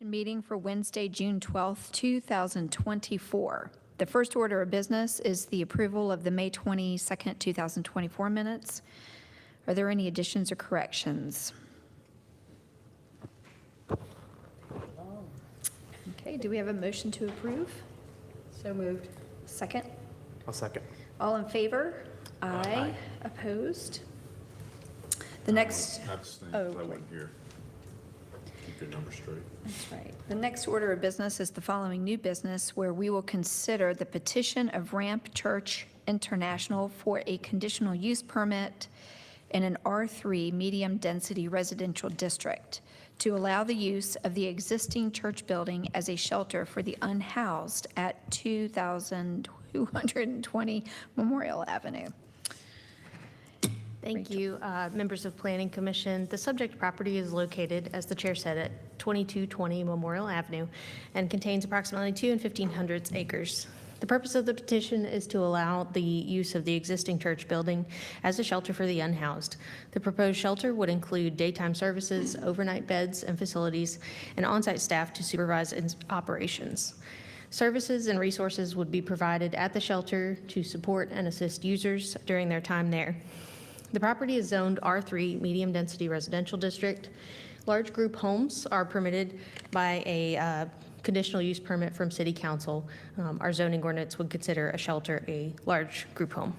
Meeting for Wednesday, June 12th, 2024. The first order of business is the approval of the May 22nd, 2024 minutes. Are there any additions or corrections? Okay, do we have a motion to approve? So moved. Second? I'll second. All in favor? Aye. Opposed? The next, Abstain, Oh, I okay. wasn't here. Keep your number straight. that's right. The next order of business is the following new business, where we will consider the petition of Ramp Church International for a conditional use permit in an R3 medium-density residential district to allow the use of the existing church building as a shelter for the unhoused at 2220 Memorial Avenue. Thank you, members of Planning Commission. The subject property is located, as the chair said, at 2220 Memorial Avenue and contains approximately 2 1/1500 acres. The purpose of the petition is to allow the use of the existing church building as a shelter for the unhoused. The proposed shelter would include daytime services, overnight beds and facilities, and on-site staff to supervise its operations. Services and resources would be provided at the shelter to support and assist users during their time there. The property is zoned R3 Medium Density Residential District. Large group homes are permitted by a conditional use permit from City Council. Our zoning ordinance would consider a shelter a large group home.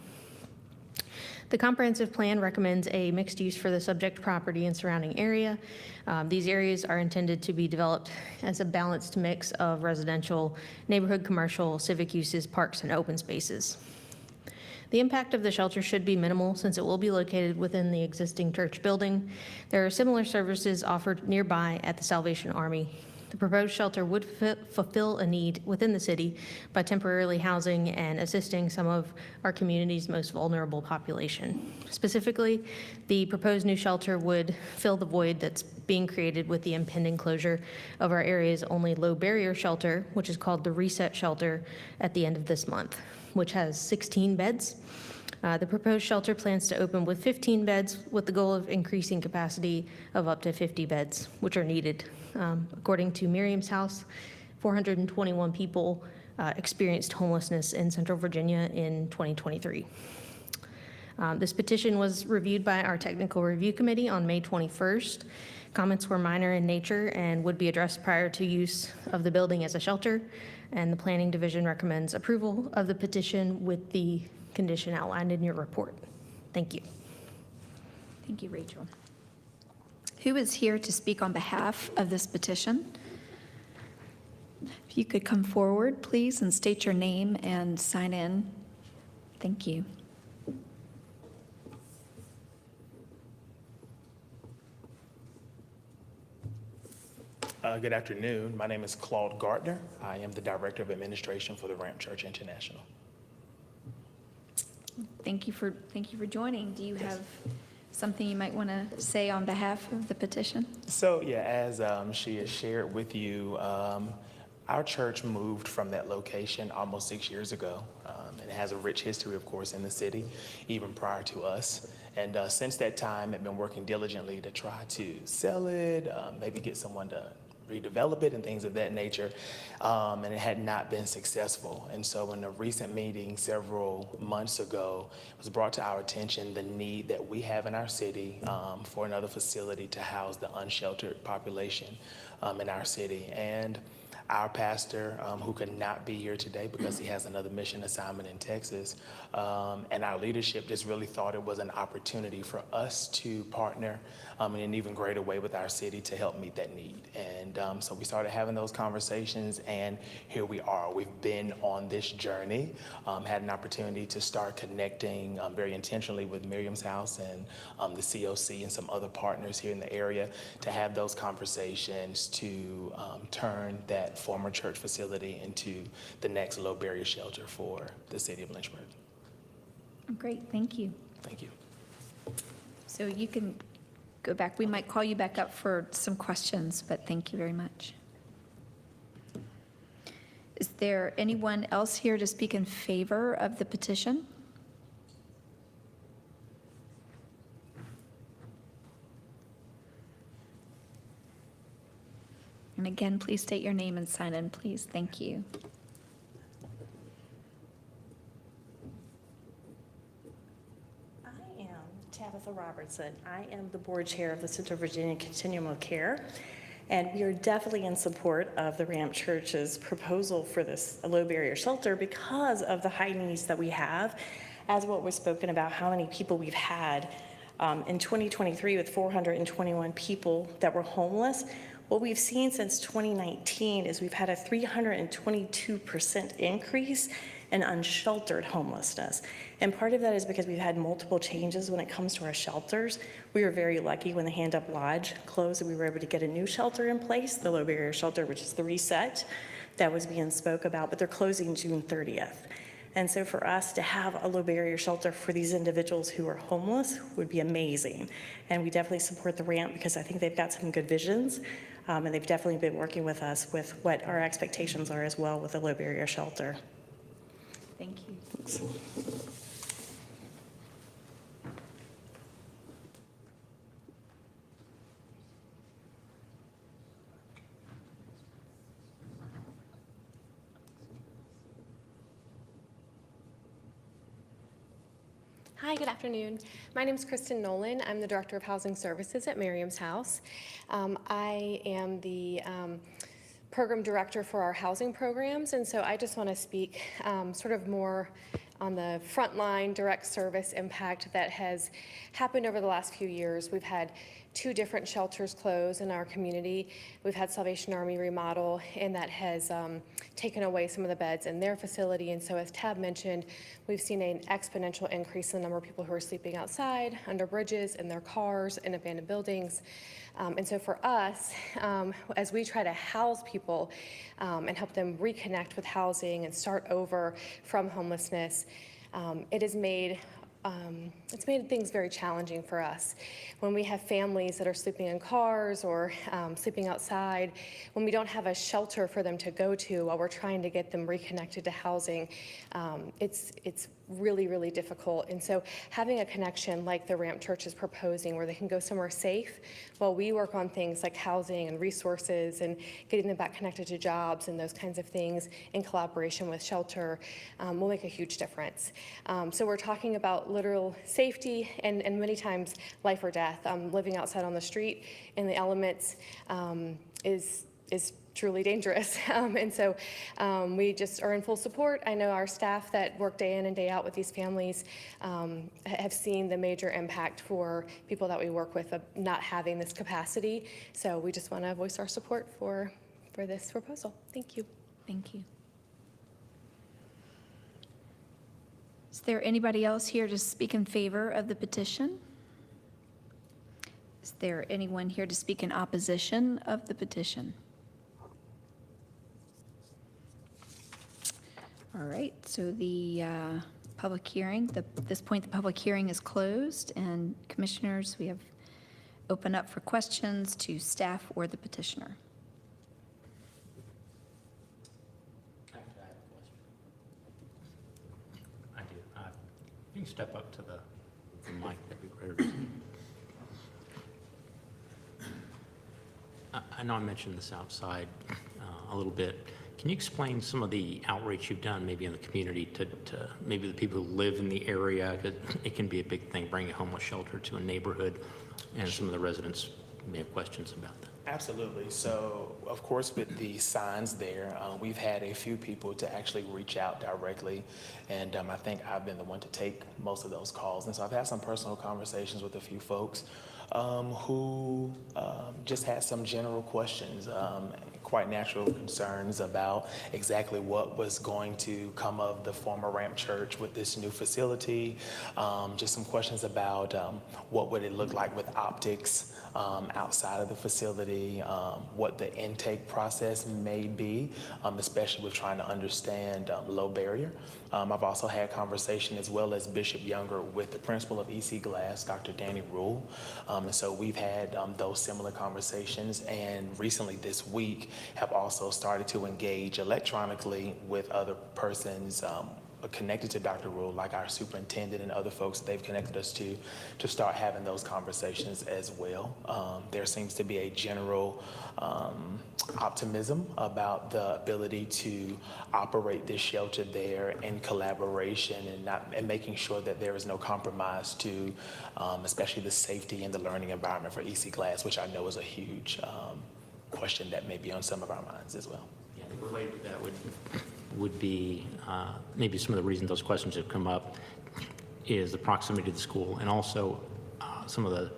The comprehensive plan recommends a mixed use for the subject property and surrounding area. These areas are intended to be developed as a balanced mix of residential, neighborhood, commercial, civic uses, parks, and open spaces. The impact of the shelter should be minimal since it will be located within the existing church building. There are similar services offered nearby at the Salvation Army. The proposed shelter would fulfill a need within the city by temporarily housing and assisting some of our community's most vulnerable population. Specifically, the proposed new shelter would fill the void that's being created with the impending closure of our area's only low barrier shelter, which is called the Reset Shelter, at the end of this month, which has 16 beds. The proposed shelter plans to open with 15 beds with the goal of increasing capacity of up to 50 beds, which are needed. According to Miriam's House, 421 people experienced homelessness in Central Virginia in 2023. This petition was reviewed by our Technical Review Committee on May 21st. Comments were minor in nature and would be addressed prior to use of the building as a shelter, and the Planning Division recommends approval of the petition with the condition outlined in your report. Thank you. Thank you, Rachel. Who is here to speak on behalf of this petition? If you could come forward, please, and state your name and sign in. Thank you. Good afternoon. My name is Claude Gardner. I am the Director of Administration for the Ramp Church International. Thank you for joining. Do you have something you might want to say on behalf of the petition? So, yeah, as she has shared with you, our church moved from that location almost 6 years ago. And it has a rich history, of course, in the city, even prior to us. And since that time, I've been working diligently to try to sell it, maybe get someone to redevelop it and things of that nature, and it had not been successful. And so in a recent meeting several months ago, it was brought to our attention the need that we have in our city for another facility to house the unsheltered population in our city. And our pastor, who could not be here today because he has another mission assignment in Texas, and our leadership just really thought it was an opportunity for us to partner in an even greater way with our city to help meet that need. And so we started having those conversations, and here we are. We've been on this journey, had an opportunity to start connecting very intentionally with Miriam's House and the COC and some other partners here in the area to have those conversations to turn that former church facility into the next low barrier shelter for the city of Lynchburg. Great, thank you. Thank you. So you can go back. We might call you back up for some questions, but thank you very much. Is there anyone else here to speak in favor of the petition? And again, please state your name and sign in, please. Thank you. I am Tabitha Robertson. I am the board chair of the Central Virginia Continuum of Care, and we are definitely in support of the Ramp Church's proposal for this low barrier shelter because of the high needs that we have, as what was spoken about, how many people we've had in 2023 with 421 people that were homeless. What we've seen since 2019 is we've had a 322% increase in unsheltered homelessness. And part of that is because we've had multiple changes when it comes to our shelters. We were very lucky when the Hand Up Lodge closed and we were able to get a new shelter in place, the low barrier shelter, which is the reset that was being spoke about, but they're closing June 30th. And so for us to have a low barrier shelter for these individuals who are homeless would be amazing. And we definitely support the Ramp because I think they've got some good visions. And they've definitely been working with us with what our expectations are as well with the low barrier shelter. Thank you. Thanks. Hi, good afternoon. My name is Kristen Nolan. I'm the Director of Housing Services at Miriam's House. I am the Program Director for our housing programs, and so I just want to speak sort of more on the frontline direct service impact that has happened over the last few years. We've had 2 different shelters close in our community. We've had Salvation Army remodel, and that has taken away some of the beds in their facility. And so as Tab mentioned, we've seen an exponential increase in the number of people who are sleeping outside, under bridges, in their cars, in abandoned buildings. And so for us, as we try to house people and help them reconnect with housing and start over from homelessness, it has made it's made things very challenging for us. When we have families that are sleeping in cars or sleeping outside, when we don't have a shelter for them to go to while we're trying to get them reconnected to housing, it's really, really difficult. And so having a connection like the Ramp Church is proposing where they can go somewhere safe while we work on things like housing and resources and getting them back connected to jobs and those kinds of things in collaboration with shelter will make a huge difference. So we're talking about literal safety and many times life or death. Living outside on the street in the elements is truly dangerous. And so we just are in full support. I know our staff that work day in and day out with these families have seen the major impact for people that we work with of not having this capacity. So we just want to voice our support for this proposal. Thank you. Thank you. Is there anybody else here to speak in favor of the petition? Is there anyone here to speak in opposition of the petition? All right, so the public hearing, at this point, the public hearing is closed, and commissioners, we have opened up for questions to staff or the petitioner. Actually, I have a question. I do. You can step up to the mic, that'd be great. I know I mentioned this outside a little bit. Can you explain some of the outreach you've done maybe in the community to maybe the people who live in the area? 'Cause it can be a big thing, bringing a homeless shelter to a neighborhood, and some of the residents may have questions about that. Absolutely. So, of course, with the signs there, we've had a few people to actually reach out directly, and I think I've been the one to take most of those calls. And so I've had some personal conversations with a few folks who just had some general questions, quite natural concerns about exactly what was going to come of the former Ramp Church with this new facility, just some questions about what would it look like with optics outside of the facility, what the intake process may be, especially with trying to understand low barrier. I've also had conversation as well as Bishop Younger with the principal of EC Glass, Dr. Danny Rule. And so we've had those similar conversations, and recently this week have also started to engage electronically with other persons connected to Dr. Rule, like our superintendent and other folks that they've connected us to start having those conversations as well. There seems to be a general optimism about the ability to operate this shelter there in collaboration and making sure that there is no compromise to especially the safety and the learning environment for EC class, which I know is a huge question that may be on some of our minds as well. Yeah, I think related to that would be maybe some of the reasons those questions have come up is the proximity to the school, and also some of the,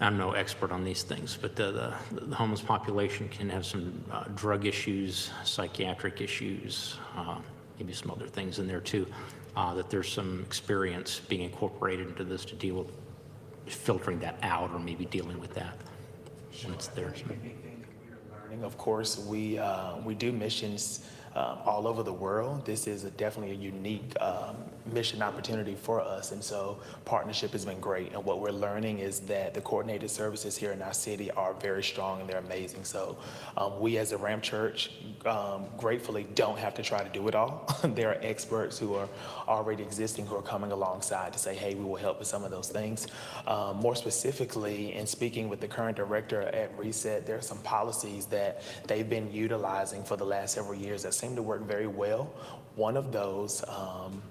I'm no expert on these things, but the homeless population can have some drug issues, psychiatric issues, maybe some other things in there too, that there's some experience being incorporated into this to deal with filtering that out or maybe dealing with that when it's there. Of course, we do missions all over the world. This is definitely a unique mission opportunity for us, and so partnership has been great. And what we're learning is that the coordinated services here in our city are very strong and they're amazing. So we as a Ramp Church gratefully don't have to try to do it all. There are experts who are already existing who are coming alongside to say, hey, we will help with some of those things. More specifically, in speaking with the current director at Reset, there are some policies that they've been utilizing for the last several years that seem to work very well. One of those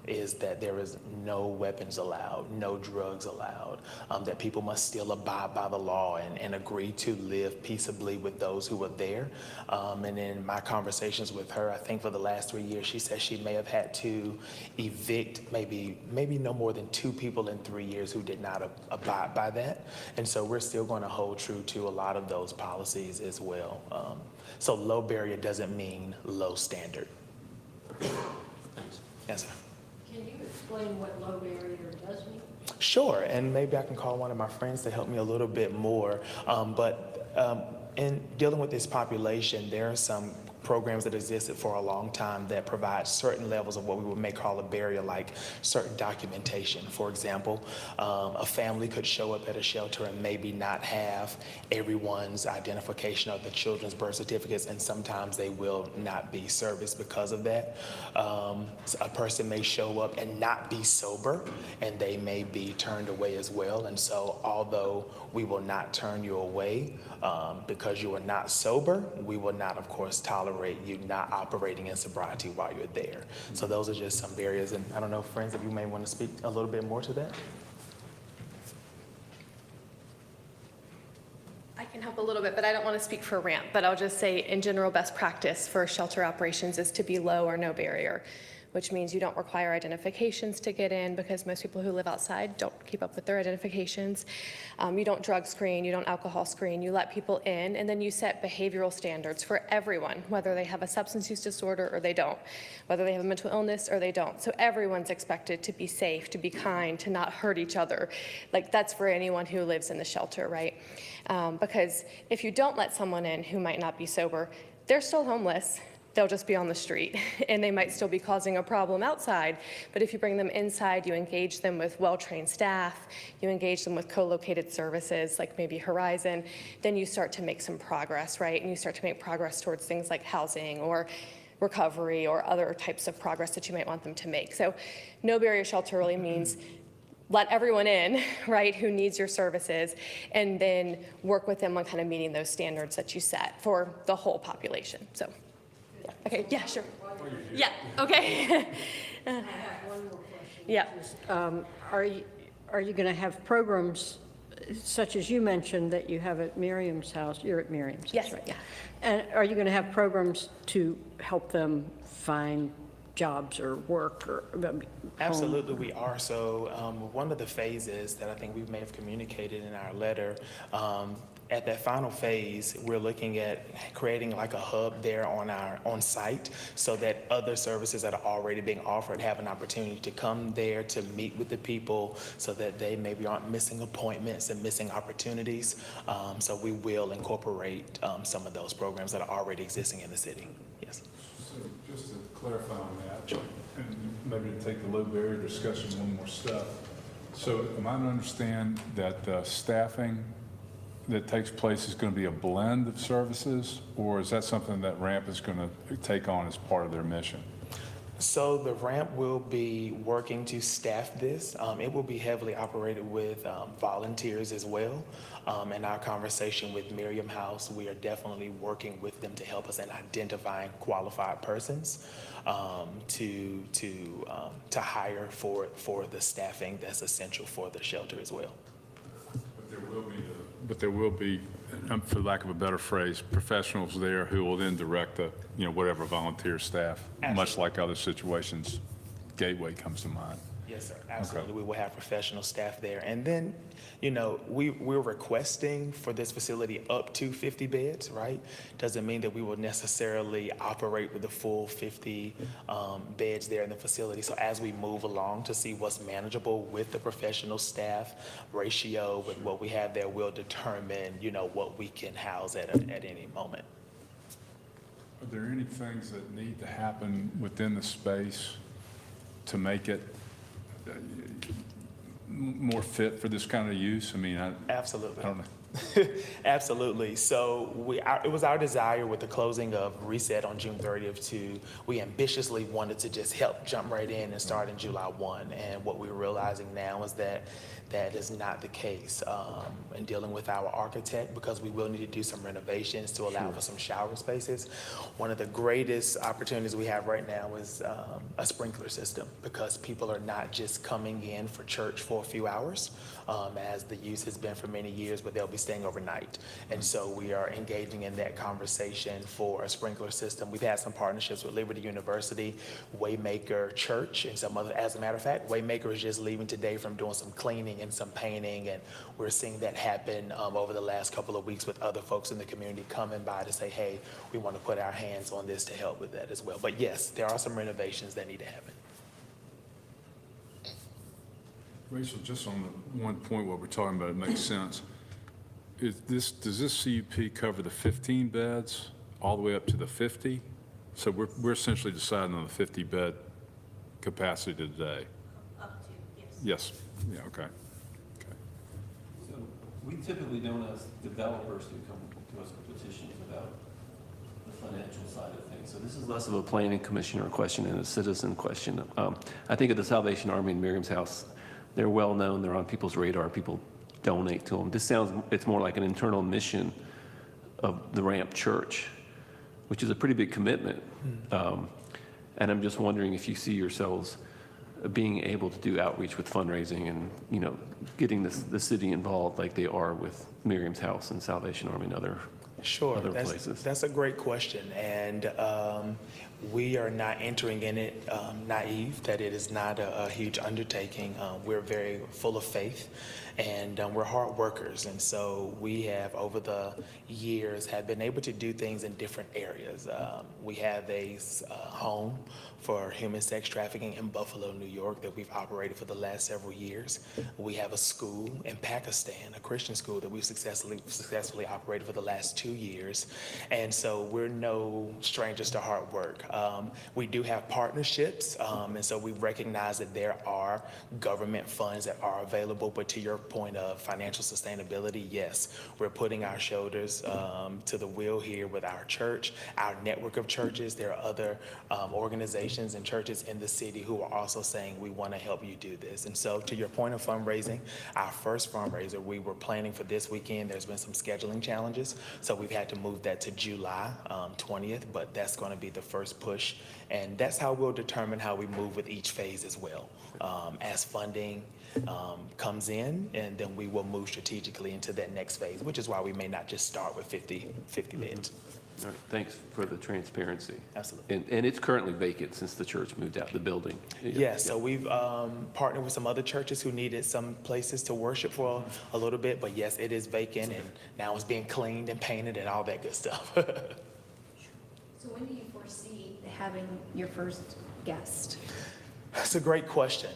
is that there is no weapons allowed, no drugs allowed, that people must still abide by the law and agree to live peaceably with those who are there. And in my conversations with her, I think for the last 3 years, she said she may have had to evict maybe no more than 2 people in 3 years who did not abide by that. And so we're still going to hold true to a lot of those policies as well. So low barrier doesn't mean low standard. Yes, sir. Can you explain what low barrier does mean? Sure, and maybe I can call one of my friends to help me a little bit more. In dealing with this population, there are some programs that existed for a long time that provide certain levels of what we may call a barrier, like certain documentation. For example, a family could show up at a shelter and maybe not have everyone's identification of the children's birth certificates, and sometimes they will not be serviced because of that. A person may show up and not be sober, and they may be turned away as well. And so although we will not turn you away because you are not sober, we will not, of course, tolerate you not operating in sobriety while you're there. So those are just some barriers. And I don't know, friends, if you may want to speak a little bit more to that. I can help a little bit, but I don't want to speak for RAMP, but I'll just say in general, best practice for shelter operations is to be low or no barrier, which means you don't require identifications to get in because most people who live outside don't keep up with their identifications. You don't drug screen, you don't alcohol screen, you let people in, and then you set behavioral standards for everyone, whether they have a substance use disorder or they don't, whether they have a mental illness or they don't. So everyone's expected to be safe, to be kind, to not hurt each other. Like that's for anyone who lives in the shelter, right? Because if you don't let someone in who might not be sober, they're still homeless. They'll just be on the street and they might still be causing a problem outside. But if you bring them inside, you engage them with well-trained staff, you engage them with co-located services like maybe Horizon, then you start to make some progress, right? And you start to make progress towards things like housing or recovery or other types of progress that you might want them to make. So no barrier shelter really means let everyone in, right, who needs your services, and then work with them on kind of meeting those standards that you set for the whole population. So. Okay, yeah, sure. Yeah, okay. I have one more question. Yeah. Are you going to have programs such as you mentioned that you have at Miriam's house? You're at Miriam's house, Yes, right? yeah. And are you going to have programs to help them find jobs or work or home? Absolutely, we are. So one of the phases that I think we may have communicated in our letter, at that final phase, we're looking at creating like a hub there on site so that other services that are already being offered have an opportunity to come there to meet with the people so that they maybe aren't missing appointments and missing opportunities. So we will incorporate some of those programs that are already existing in the city. Yes. So just to clarify on that, and maybe to take the low barrier discussion one more step. So am I to understand that the staffing that takes place is going to be a blend of services, or is that something that RAMP is going to take on as part of their mission? So the ramp will be working to staff this. It will be heavily operated with volunteers as well. In our conversation with Miriam House, we are definitely working with them to help us in identifying qualified persons to hire for the staffing that's essential for the shelter as well. But there will be, for lack of a better phrase, professionals there who will then direct the, whatever volunteer staff, much Absolutely. like other situations. Gateway comes to mind. Yes, sir. Absolutely. We will have professional staff there. And then, we're requesting for this facility up to 50 beds, right? Doesn't mean that we will necessarily operate with the full 50 beds there in the facility. So as we move along to see what's manageable with the professional staff ratio, with what we have there, we'll determine, what we can house at any moment. Are there any things that need to happen within the space to make it more fit for this kind of use? I mean, Absolutely. I don't know. Absolutely. So it was our desire with the closing of Reset on June 30th we ambitiously wanted to just help jump right in and start in July 1. And what we're realizing now is that is not the case. In dealing with our architect, because we will need to do some renovations to allow for some shower spaces. One of the greatest opportunities we have right now is a sprinkler system, because people are not just coming in for church for a few hours, as the use has been for many years, but they'll be staying overnight. And so we are engaging in that conversation for a sprinkler system. We've had some partnerships with Liberty University, Waymaker Church, and some other. As a matter of fact, Waymaker is just leaving today from doing some cleaning and some painting, and we're seeing that happen over the last couple of weeks with other folks in the community coming by to say, hey, we want to put our hands on this to help with that as well. But yes, there are some renovations that need to happen. Rachel, just on the one point what we're talking about, it makes sense. Does this CUP cover the 15 beds all the way up to the 50? So we're essentially deciding on the 50-bed capacity today. Up to, yes. Yes. Yeah. Okay. So we typically don't ask developers to come to us with petitions about the financial side of things. So this is less of a planning commissioner question and a citizen question. I think at the Salvation Army in Miriam's house, they're well known. They're on people's radar. People donate to them. This sounds, it's more like an internal mission of the Ramp Church, which is a pretty big commitment. And I'm just wondering if you see yourselves being able to do outreach with fundraising and, getting the city involved like they are with Miriam's house and Salvation Army and other places. That's a great question. And we are not entering in it naive that it is not a huge undertaking. We're very full of faith, and we're hard workers. And so we have, over the years, have been able to do things in different areas. We have a home for human sex trafficking in Buffalo, New York, that we've operated for the last several years. We have a school in Pakistan, a Christian school, that we've successfully operated for the last 2 years. And so we're no strangers to hard work. We do have partnerships, and so we recognize that there are government funds that are available. But to your point of financial sustainability, yes, we're putting our shoulders to the wheel here with our church, our network of churches. There are other organizations and churches in the city who are also saying, we want to help you do this. And so to your point of fundraising, our first fundraiser, we were planning for this weekend. There's been some scheduling challenges, so we've had to move that to July 20th, but that's going to be the first push. And that's how we'll determine how we move with each phase as well. As funding comes in, and then we will move strategically into that next phase, which is why we may not just start with 50 beds. All right, thanks for the transparency. Absolutely. And it's currently vacant since the church moved out the building. Yes, so we've partnered with some other churches who needed some places to worship for a little bit, but yes, it is vacant, and now it's being cleaned and painted and all that good stuff. So when do you foresee having your first guest? That's a great question.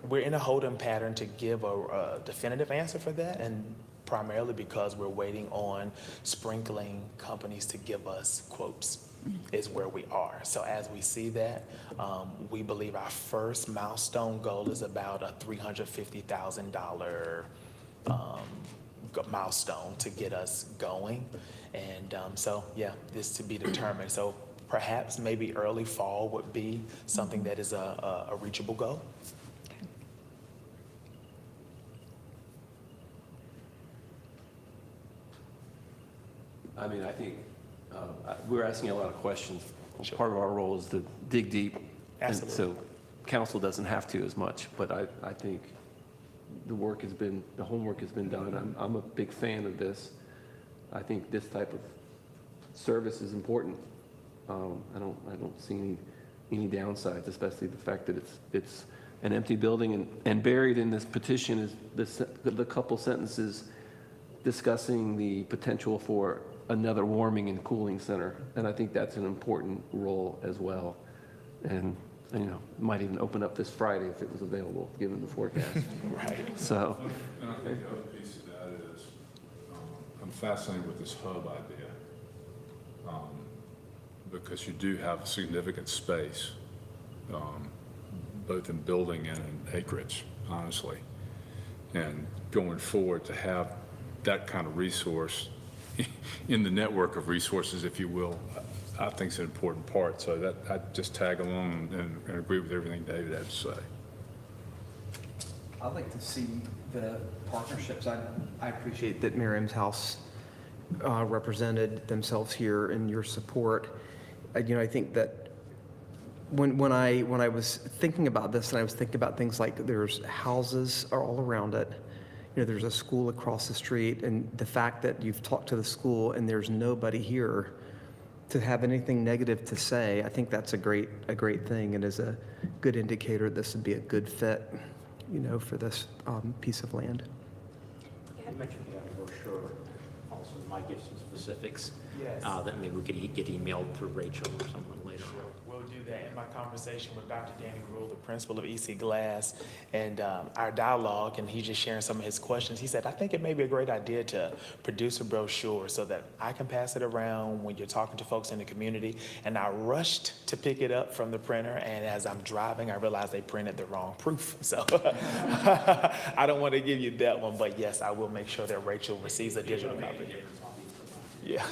We're in a hold'em pattern to give a definitive answer for that, and primarily because we're waiting on sprinkling companies to give us quotes is where we are. So as we see that, we believe our first milestone goal is about a $350,000 milestone to get us going. And so, yeah, this to be determined. So perhaps maybe early fall would be something that is a reachable goal. I mean, I think we're asking a lot of questions. Sure. Part of our role is to dig deep. And Absolutely. so council doesn't have to as much, but I think the homework has been done. I'm a big fan of this. I think this type of service is important. I don't see any downsides, especially the fact that it's an empty building, and buried in this petition is the couple sentences discussing the potential for another warming and cooling center, and I think that's an important role as well. And might even open up this Friday if it was available, given the forecast. Right. So, And I think the other piece of that is, I'm fascinated with this hub idea, because you do have significant space, both in building and in acreage, honestly. And going forward, to have that kind of resource in the network of resources, if you will, I think is an important part. So that I just tag along and agree with everything David had to say. I'd like to see the partnerships. I appreciate that Miriam's House represented themselves here in your support. I think that when I was thinking about this, and I was thinking about things like there's houses are all around it. There's a school across the street, and the fact that you've talked to the school and there's nobody here to have anything negative to say, I think that's a great thing, and is a good indicator this would be a good fit, for this piece of land. You mentioned you have a brochure, also might give some specifics. Yes. That maybe we could get emailed through Rachel or someone later. We'll do that. In my conversation with Dr. Danny Rule, the principal of EC Glass, and our dialogue, and he's just sharing some of his questions, he said, I think it may be a great idea to produce a brochure so that I can pass it around when you're talking to folks in the community. And I rushed to pick it up from the printer, and as I'm driving, I realized they printed the wrong proof. So I don't want to give you that one, but yes, I will make sure that Rachel receives a digital copy. Yeah.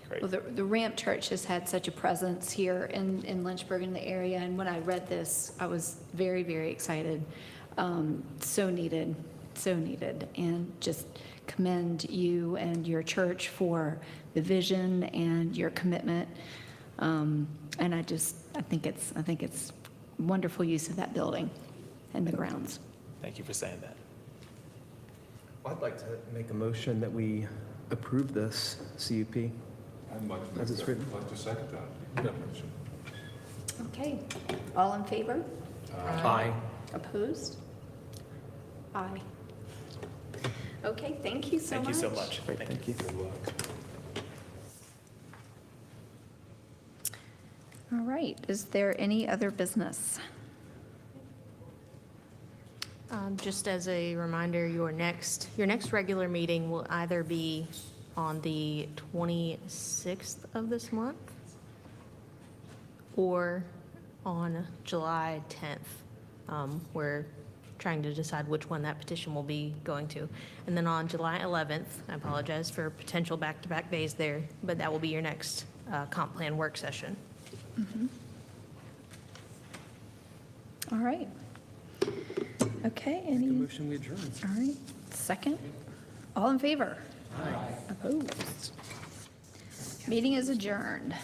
Great. Well, the Ramp Church has had such a presence here in Lynchburg in the area, and when I read this, I was very, very excited. So needed, and just commend you and your church for the vision and your commitment. And I think it's wonderful use of that building and the grounds. Thank you for saying that. I'd like to make a motion that we approve this CUP. I'd like to make As it's that- written. I'd like to second that. Okay, all in favor? Aye. Opposed? Aye. Okay, thank you so much. Thank you so much. Great, thank you. Good luck. All right, is there any other business? Just as a reminder, your next regular meeting will either be on the 26th of this month or on July 10th. We're trying to decide which one that petition will be going to. And then on July 11th, I apologize for potential back-to-back days there, but that will be your next comp plan work session. All right. Okay, any, all Motion we adjourn. right, second? All in favor? Aye. Opposed? Meeting is adjourned.